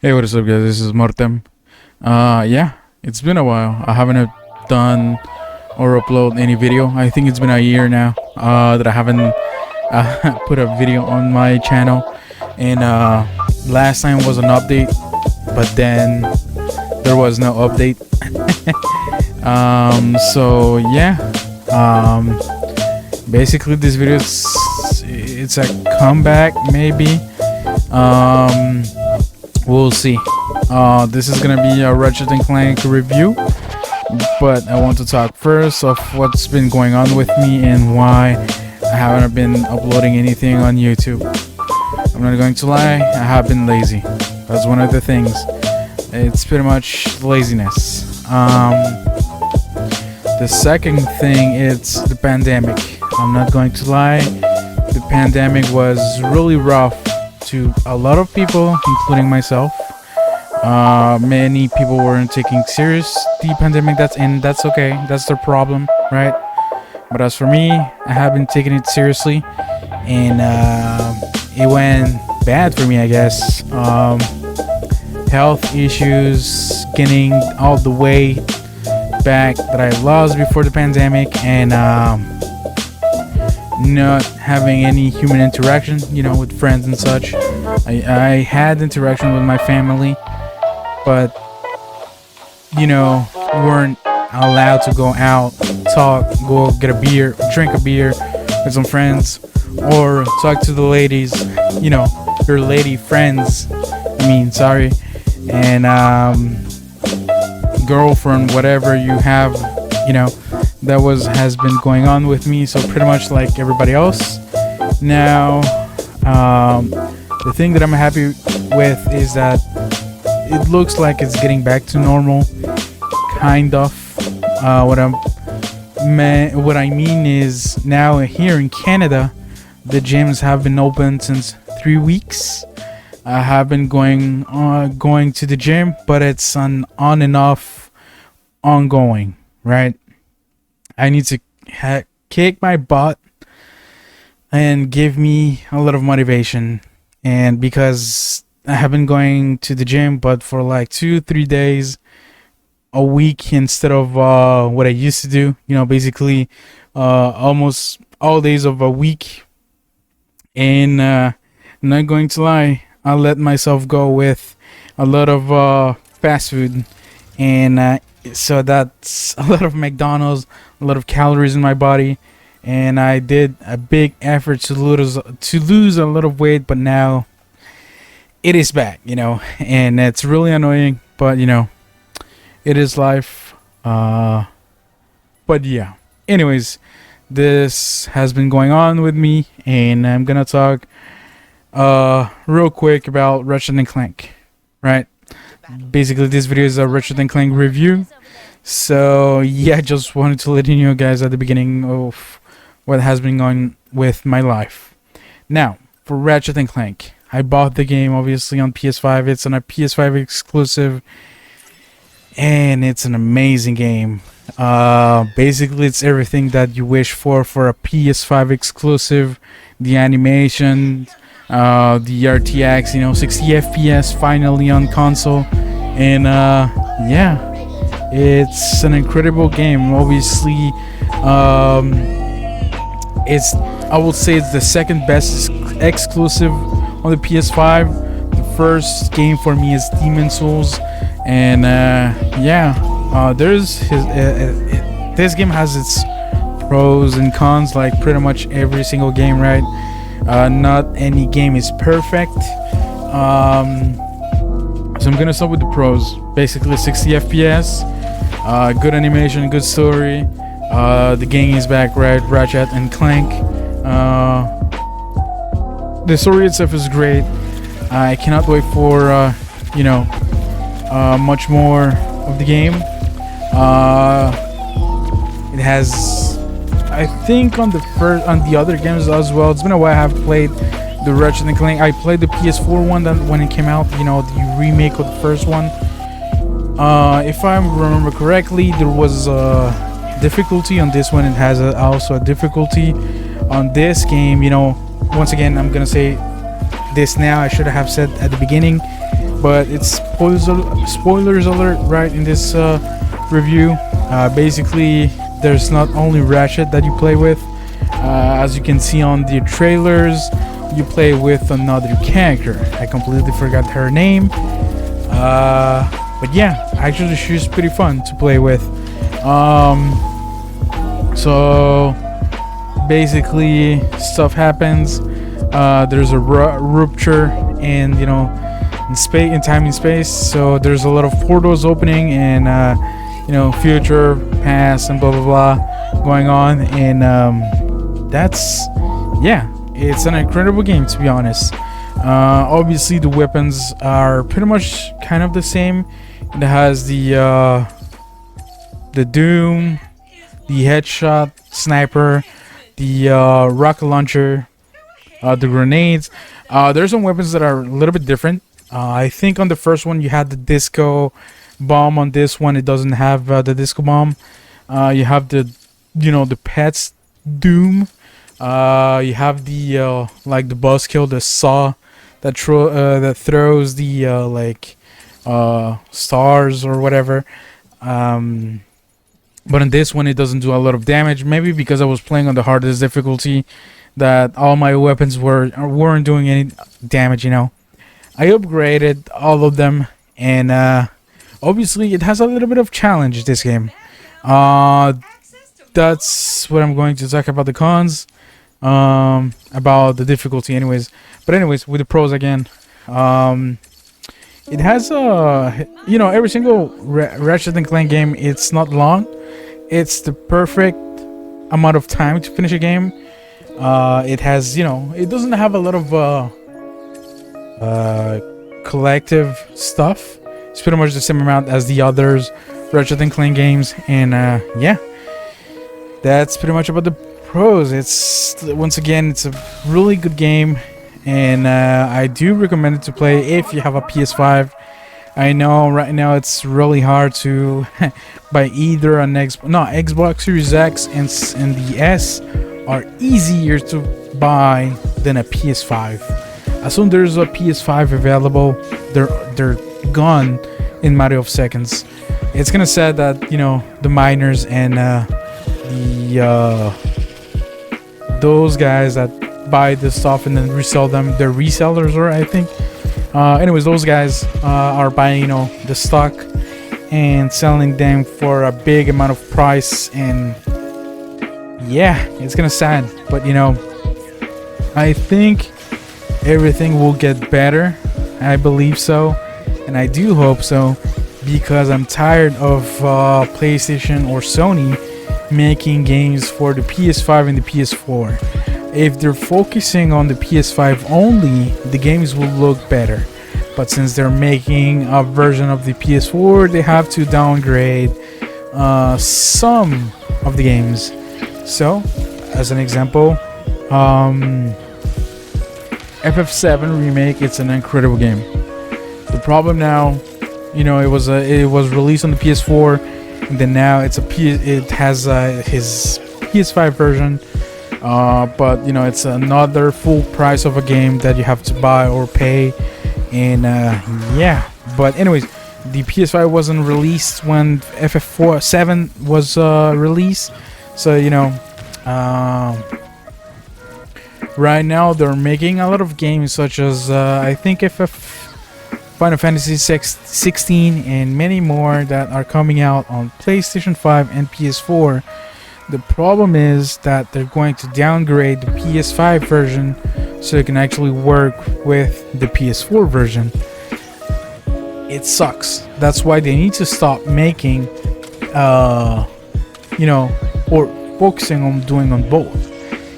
Hey, what is up, guys? This is Martem. Yeah, it's been a while. I haven't done or upload any video. I think it's been a year now that I haven't put a video on my channel. And last time was an update, but then there was no update. So yeah, basically this video it's a comeback, maybe. We'll see. This is gonna be a Ratchet Clank review, but I want to talk first of what's been going on with me and why I haven't been uploading anything on YouTube. I'm not going to lie, I have been lazy. That's one of the things. It's pretty much laziness. The second thing, it's the pandemic. I'm not going to lie, the pandemic was really rough to a lot of people, including myself. Many people weren't taking serious the pandemic. That's okay. That's their problem, right? But as for me, I have been taking it seriously, and it went bad for me, I guess. Health issues, gaining all the weight back that I lost before the pandemic, and not having any human interaction, with friends and such. I had interaction with my family, but we weren't allowed to go out, talk, go get a beer, drink a beer with some friends, or talk to the ladies, your lady friends, sorry, and girlfriend, whatever you have, that has been going on with me. So pretty much like everybody else. Now, the thing that I'm happy with is that it looks like it's getting back to normal, kind of. What I mean is, now here in Canada, the gyms have been open since 3 weeks. I have been going to the gym, but it's an on and off, ongoing, right? I need to kick my butt and give me a lot of motivation. And because I have been going to the gym, but for like 2-3 days a week instead of what I used to do, basically almost all days of a week. And I'm not going to lie, I let myself go with a lot of fast food, and so that's a lot of McDonald's, a lot of calories in my body, and I did a big effort to lose a lot of weight, but now it is back, and it's really annoying, but it is life. But yeah, anyways, this has been going on with me, and I'm gonna talk real quick about Ratchet Clank, right? Basically, this video is a Ratchet Clank review. So yeah, just wanted to let you know, guys, at the beginning of what has been going with my life. Now, for Ratchet Clank, I bought the game obviously on PS5. It's on a PS5 exclusive, and it's an amazing game. Basically, it's everything that you wish for a PS5 exclusive. The animation, the RTX, 60 FPS finally on console, and yeah, it's an incredible game. Obviously, I would say it's the second best exclusive on the PS5. The first game for me is Demon Souls, and this game has its pros and cons, like pretty much every single game, right? Not any game is perfect. So I'm gonna start with the pros. Basically 60 FPS, good animation, good story. The game is back, right? Ratchet and Clank. The story itself is great. I cannot wait for much more of the game. It has, I think, on the other games as well. It's been a while I have played the Ratchet and Clank. I played the PS4 one when it came out, the remake of the first one. If I remember correctly, there was a difficulty on this one. It has also a difficulty on this game. Once again, I'm gonna say this now. I should have said at the beginning. but it's spoilers alert right in this review. Basically, there's not only Ratchet that you play with. As you can see on the trailers, you play with another character. I completely forgot her name. But yeah, actually she's pretty fun to play with. So basically stuff happens. There's a rupture in, you know, in space, in time and space. So there's a lot of portals opening and you know, future, past, and blah blah blah going on. And that's, yeah, it's an incredible game, to be honest. Obviously the weapons are pretty much kind of the same. It has the Doom, the headshot sniper, the rocket launcher, the grenades. There's some weapons that are a little bit different. I think on the first one you had the disco bomb. On this one it doesn't have the disco bomb. You have the, you know, the pets Doom. You have the like the buzzkill, the saw that throws the like stars or whatever. But in this one it doesn't do a lot of damage. Maybe because I was playing on the hardest difficulty, that all my weapons weren't doing any damage, you know. I upgraded all of them, and obviously it has a little bit of challenge, this game. That's what I'm going to talk about, the cons, about the difficulty anyways. But anyways, with the pros again, it has you know, every single Ratchet and Clank game, it's not long. It's the perfect amount of time to finish a game. It has, you know, it doesn't have a lot of collective stuff. It's pretty much the same amount as the others Ratchet and Clank games. And yeah, that's pretty much about the pros. It's, once again, it's a really good game, and I do recommend it to play if you have a PS5. I know right now it's really hard to buy either an Xbox Series X and the S are easier to buy than a PS5. As soon as there's a PS5 available, they're gone in a matter of seconds. It's kind of sad that, you know, the miners and those guys that buy the stuff and then resell them, they're resellers, or I think. Anyways, those guys are buying, you know, the stock and selling them for a big amount of price, and yeah, it's kind of sad. But you know, I think everything will get better. I believe so, and I do hope so, because I'm tired of PlayStation or Sony making games for the PS5 and the PS4. If they're focusing on the PS5 only, the games will look better. But since they're making a version of the PS4, they have to downgrade some of the games. So, as an example, FF7 Remake, it's an incredible game. The problem now, you know, it was released on the PS4, and then now it has his PS5 version. But you know, it's another full price of a game that you have to buy or pay, and yeah. But anyways, the PS5 wasn't released when FF7 was released, so you know, right now they're making a lot of games such as I think Final Fantasy 16 and many more that are coming out on PlayStation 5 and PS4. The problem is that they're going to downgrade the PS5 version so it can actually work with the PS4 version. It sucks. That's why they need to stop making, you know, or focusing on doing on both.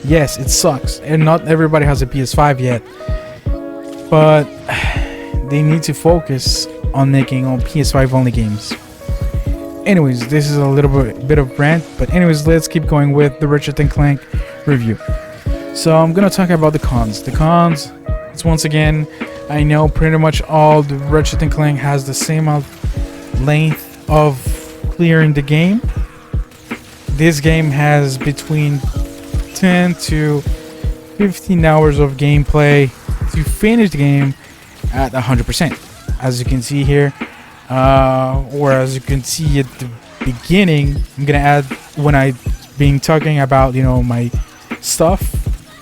Yes, it sucks, and not everybody has a PS5 yet, but they need to focus on making on PS5 only games. Anyways, this is a little bit of rant, but anyways, let's keep going with the Ratchet & Clank review. So I'm gonna talk about the cons. The cons, it's once again, I know pretty much all the Ratchet & Clank has the same length of clearing the game. This game has between 10 to 15 hours of gameplay to finish the game at 100%. as you can see here, or as you can see at the beginning. I'm gonna add when I being talking about my stuff.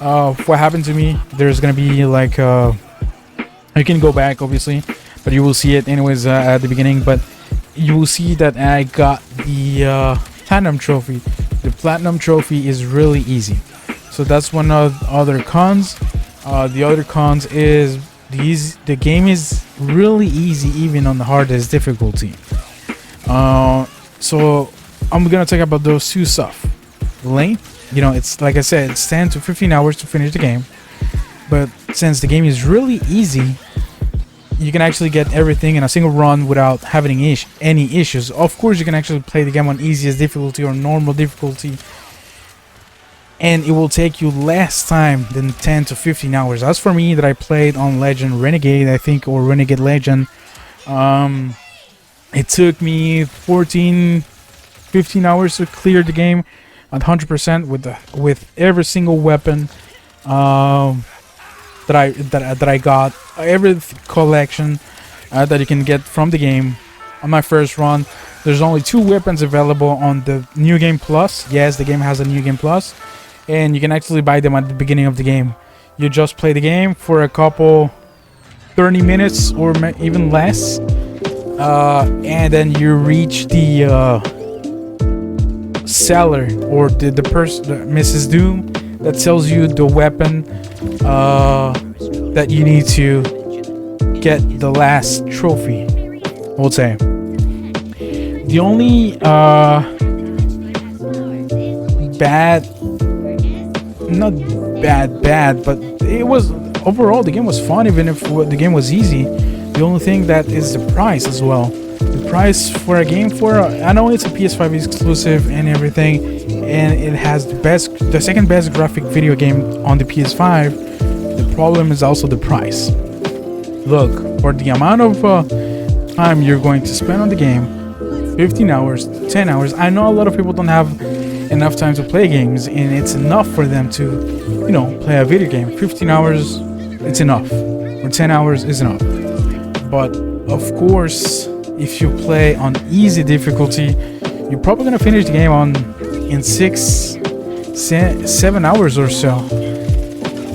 What happened to me? There's gonna be like you can go back obviously, but you will see it anyways at the beginning. But you will see that I got the platinum trophy. The platinum trophy is really easy, so that's one of the other cons. The other cons is the game is really easy even on the hardest difficulty. So I'm gonna talk about those two stuff. Length, it's like I said, it's 10 to 15 hours to finish the game, but since the game is really easy, you can actually get everything in a single run without having any issues. Of course, you can actually play the game on easiest difficulty or normal difficulty, and it will take you less time than 10 to 15 hours. As for me, that I played on Legend Renegade, I think, or Renegade Legend, it took me 15 hours to clear the game at 100% with every single weapon that I got, every collection that you can get from the game. On my first run, there's only 2 weapons available on the New Game Plus. Yes, the game has a New Game Plus, and you can actually buy them at the beginning of the game. You just play the game for a couple 30 minutes or even less, and then you reach the seller or the person, Mrs. Doom, that sells you the weapon that you need to get the last trophy, I would say. The only bad, but it was overall, the game was fun even if the game was easy. The only thing that is the price as well. The price for a game I know it's a PS5 exclusive and everything, and it has the second best graphic video game on the PS5. The problem is also the price. Look, for the amount of time you're going to spend on the game, 15 hours, 10 hours. I know a lot of people don't have enough time to play games, and it's enough for them to, play a video game. 15 hours, it's enough. Or 10 hours is enough. But of course, if you play on easy difficulty, you're probably gonna finish the game in 7 hours or so.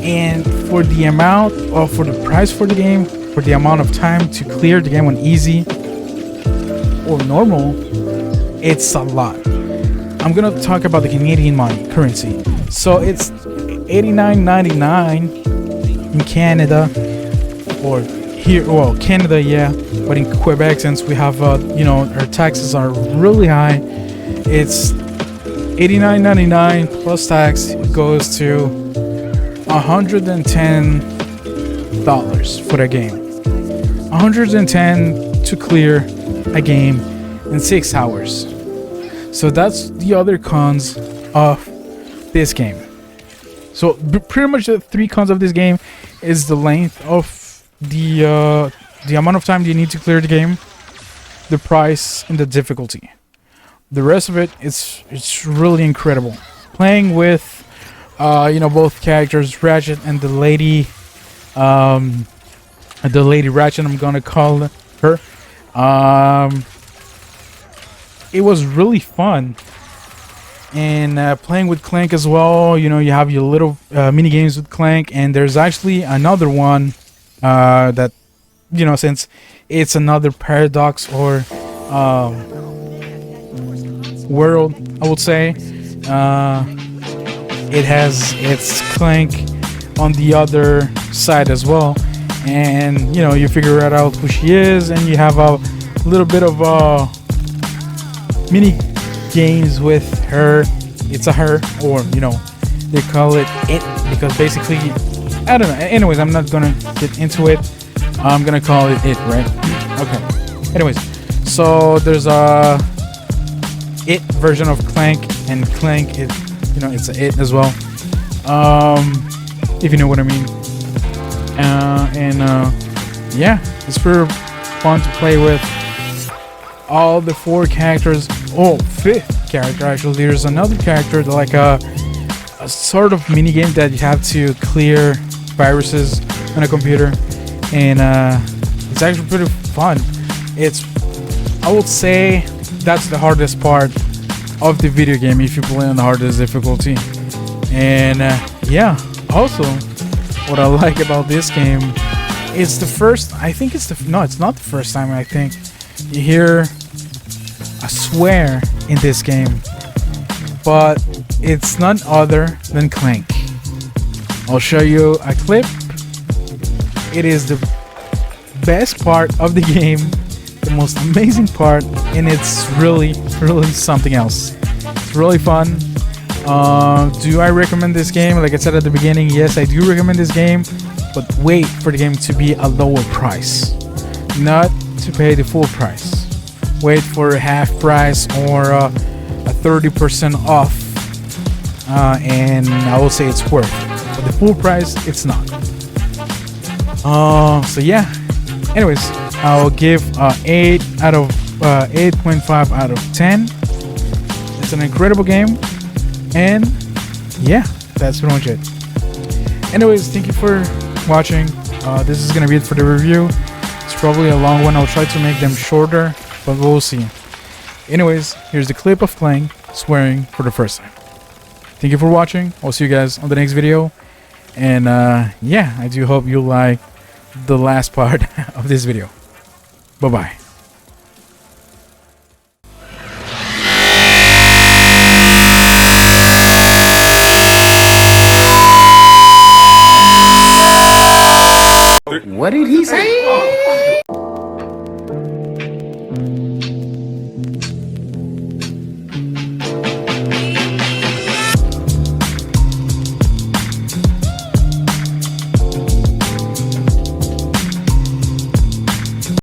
And for the price for the game, for the amount of time to clear the game on easy or normal, it's a lot. I'm gonna talk about the Canadian money currency. So it's $89.99 in Canada, or here, well, Canada, yeah, but in Quebec, since we have our taxes are really high, it's $89.99 plus tax. It goes to $110 for a game. $110 to clear a game in 6 hours. So that's the other cons of this game. So pretty much the 3 cons of this game is the length of the amount of time you need to clear the game, the price, and the difficulty. The rest of it, it's really incredible. Playing with both characters, Ratchet and the lady Ratchet, I'm gonna call her. It was really fun. And playing with Clank as well, you have your little mini games with Clank, and there's actually another one that since it's another paradox or world, I would say, it has its Clank on the other side as well, and you figure out who she is, and you have a little bit of mini games with her. It's a her, or they call it because basically, I don't know. Anyways, I'm not gonna get into it. I'm gonna call it right? Okay. Anyways, so there's a it version of Clank, and Clank it's a it as well. If you know what I mean. Yeah, it's pretty fun to play with all the 4 characters. Oh, 5th character actually. There's another character, like a sort of mini game that you have to clear viruses on a computer, and It's actually pretty fun. It's, I would say, that's the hardest part of the video game if you play on the hardest difficulty. And yeah, also what I like about this game, it's the first, I think it's the, no, it's not the first time I think you hear a swear in this game, but it's none other than Clank. I'll show you a clip. It is the best part of the game, the most amazing part, and it's really something else. It's really fun. Do I recommend this game? Like I said at the beginning, yes, I do recommend this game, but wait for the game to be a lower price, not to pay the full price. Wait for half price or a 30% off, and I will say it's worth. But the full price, it's not. So yeah. Anyways, I'll give 8 out of 8.5 out of 10. It's an incredible game, and yeah, that's pretty much it. Anyways, thank you for watching. This is gonna be it for the review. It's probably a long one. I'll try to make them shorter, but we'll see. Anyways, here's the clip of Clank swearing for the first time. Thank you for watching. I'll see you guys on the next video. And yeah, I do hope you like the last part of this video. Bye bye. What did he say?